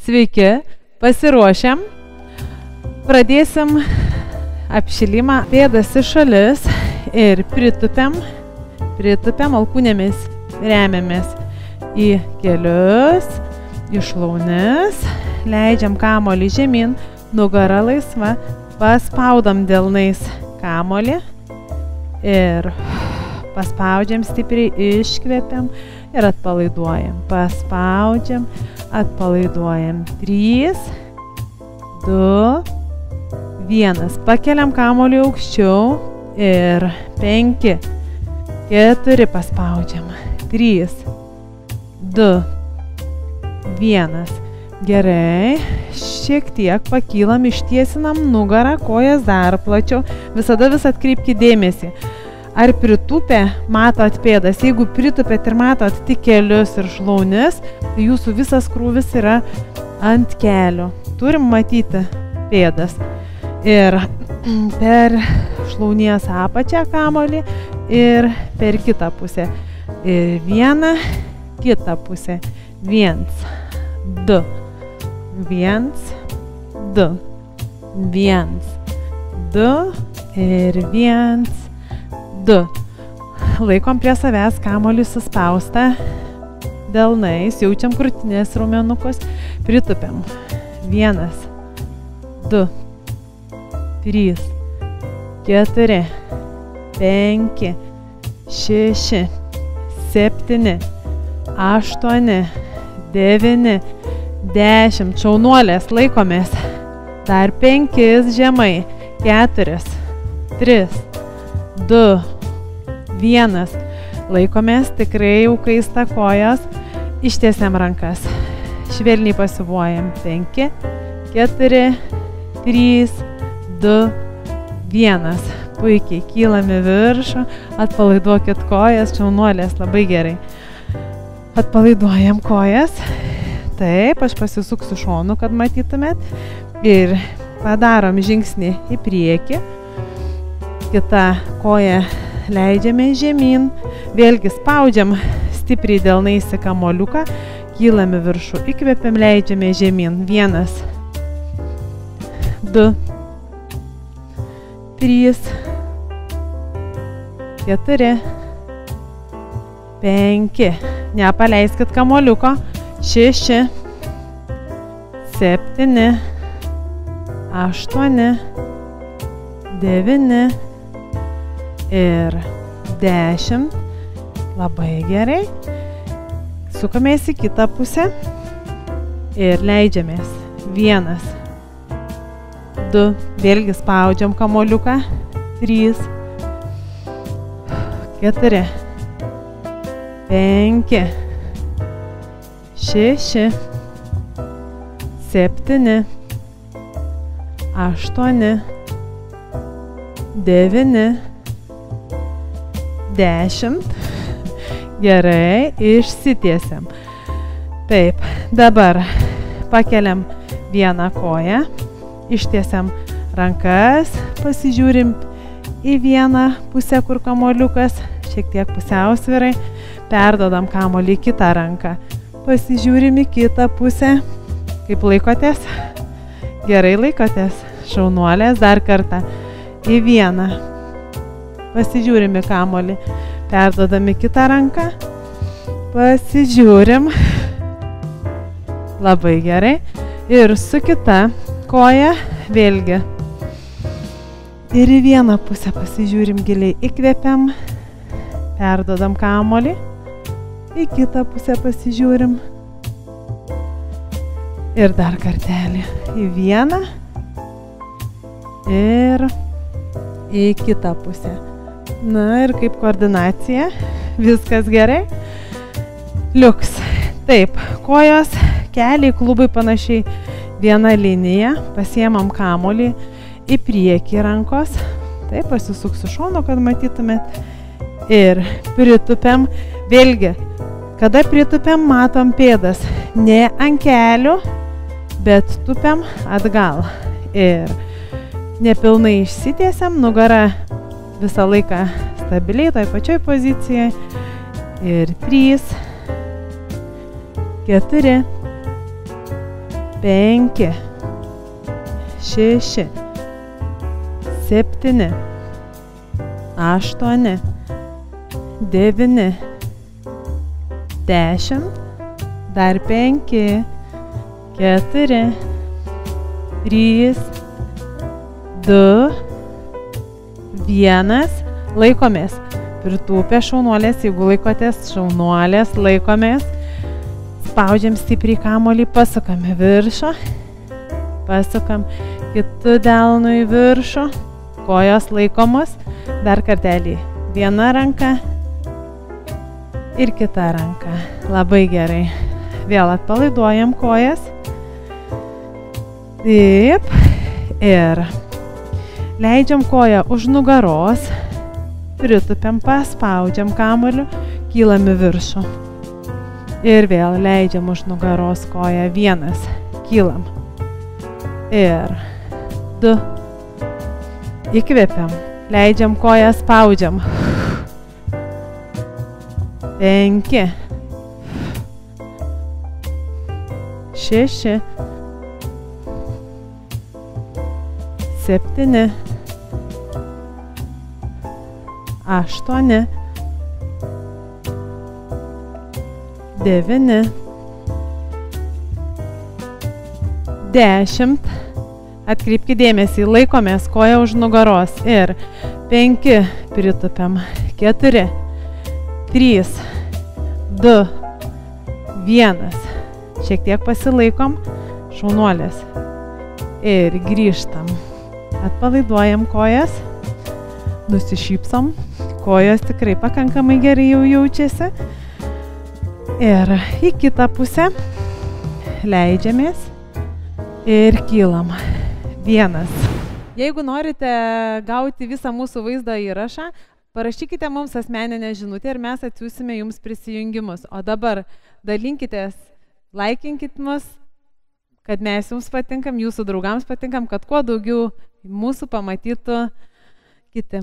Sveiki, pasiruošėm. Pradėsim apšilimą, pėdas į šalis ir pritupėm alkūnėmis, remiamės į kelius, į šlaunis, leidžiam kamuolį žemyn, nugara laisva, paspaudam delnais kamuolį ir paspaudžiam stipriai, iškvepiam ir atpalaiduojam. Paspaudžiam, atpalaiduojam. 3, 2, 1. Pakeliam kamuolį aukščiau ir 5, 4 paspaudžiam. 3, 2, 1. Gerai. Šiek tiek pakylam, ištiesinam nugarą, kojas dar plačiau. Visada atkreipkite dėmesį. Ar pritupę matot pėdas? Jeigu pritupėt ir matot tik kelius ir šlaunis, tai jūsų visas krūvis yra ant kelio. Turim matyti pėdas. Ir per šlaunies apačią kamuolį ir per kitą pusę. Ir vieną, kitą pusę. 1, 2, 1, 2, 1, 2 ir 1, 2. Laikom prie savęs kamuolį suspaustą delnais, jaučiam krūtinės raumenukus, pritupėm. 1, 2, 3, 4, 5, 6, 7, 8, 9, 10. Šaunuolės, laikomės. Dar 5 žemai. 4, 3, 2, 1. Laikomės, tikrai jau kaista kojos. Ištiesiam rankas. Švelniai pasivuojam. 5, 4, 3, 2, 1. Puikiai, kylam į viršų. Atpalaiduokit kojas, šaunuolės, labai gerai. Atpalaiduojam kojas. Taip, aš pasisuksiu šonu, kad matytumėt. Ir padarom žingsnį į priekį. Kita koja leidžiame žemyn. Vėlgi spaudžiam stipriai delnais į kamuoliuką. Kylam į viršų. Įkvepiam, leidžiame žemyn. 1, 2, 3, 4, 5. Nepaleiskit kamuoliuko. 6, 7, 8, 9 ir 10. Labai gerai. Sukamės į kitą pusę ir leidžiamės. 1, 2, vėlgi spaudžiam kamuoliuką. 3, 4, 5, 6, 7, 8, 9, 10. Gerai, išsitiesiam. Taip, dabar pakeliam vieną koją, ištiesiam rankas, pasižiūrim į vieną pusę, kur kamuoliukas, šiek tiek pusiausvyrai, perdodam kamuolį į kitą ranką. Pasižiūrim į kitą pusę. Kaip laikotės? Gerai laikotės. Šaunuolės, dar kartą. Į vieną. Pasižiūrim į kamuolį. Perdodam į kitą ranką. Pasižiūrim. Labai gerai. Ir su kita koja vėlgi. Ir į vieną pusę pasižiūrim giliai. Įkvepiam. Perdodam kamuolį. Į kitą pusę pasižiūrim. Ir dar kartelį. Į vieną. Ir į kitą pusę. Na ir kaip koordinacija. Viskas gerai. Liuks. Taip, kojos, keliai, klubai panašiai viena linija. Pasiemam kamuolį į priekį rankos. Taip, pasisuksiu šonu, kad matytumėt. Ir pritupėm. Vėlgi, kada pritupėm, matom pėdas. Ne ant kelių, bet tupiam atgal. Ir nepilnai išsitiesiam, nugara visą laiką stabiliai, toj pačioj pozicijoje. Ir 3, 4, 5, 6, 7, 8, 9, 10, dar 5, 4, 3, 2, 1, laikomės. Pritūpę šaunuolės, jeigu laikotės šaunuolės, laikomės. Spaudžiam stipriai kamuolį, pasukam į viršų, pasukam kitų delnų į viršų, kojos laikomos, dar kartelį, viena ranka ir kita ranka. Labai gerai. Vėl atpalaiduojam kojas. Taip. Ir leidžiam koją už nugaros, pritūpiam, paspaudžiam kamuoliu, kylam į viršų. Ir vėl leidžiam už nugaros koją, 1, kylam. Ir 2, įkvepiam, leidžiam koją, spaudžiam. 5, 6, 7, 8, 9, 10. Atkreipkite dėmesį, laikomės koją už nugaros. Ir 5, pritūpiam. 4, 3, 2, 1. Šiek tiek pasilaikom, šaunuolės. Ir grįžtam. Atpalaiduojam kojas. Nusišypsom. Kojos tikrai pakankamai gerai jau jaučiasi. Ir į kitą pusę leidžiamės ir kylam. 1. Jeigu norite gauti visą mūsų vaizdo įrašą, parašykite mums asmeninę žinutę ir mes atsiųsime jums prisijungimus. O dabar dalinkitės, laikinkit mus, kad mes jums patinkam, jūsų draugams patinkam, kad kuo daugiau mūsų pamatytų kiti.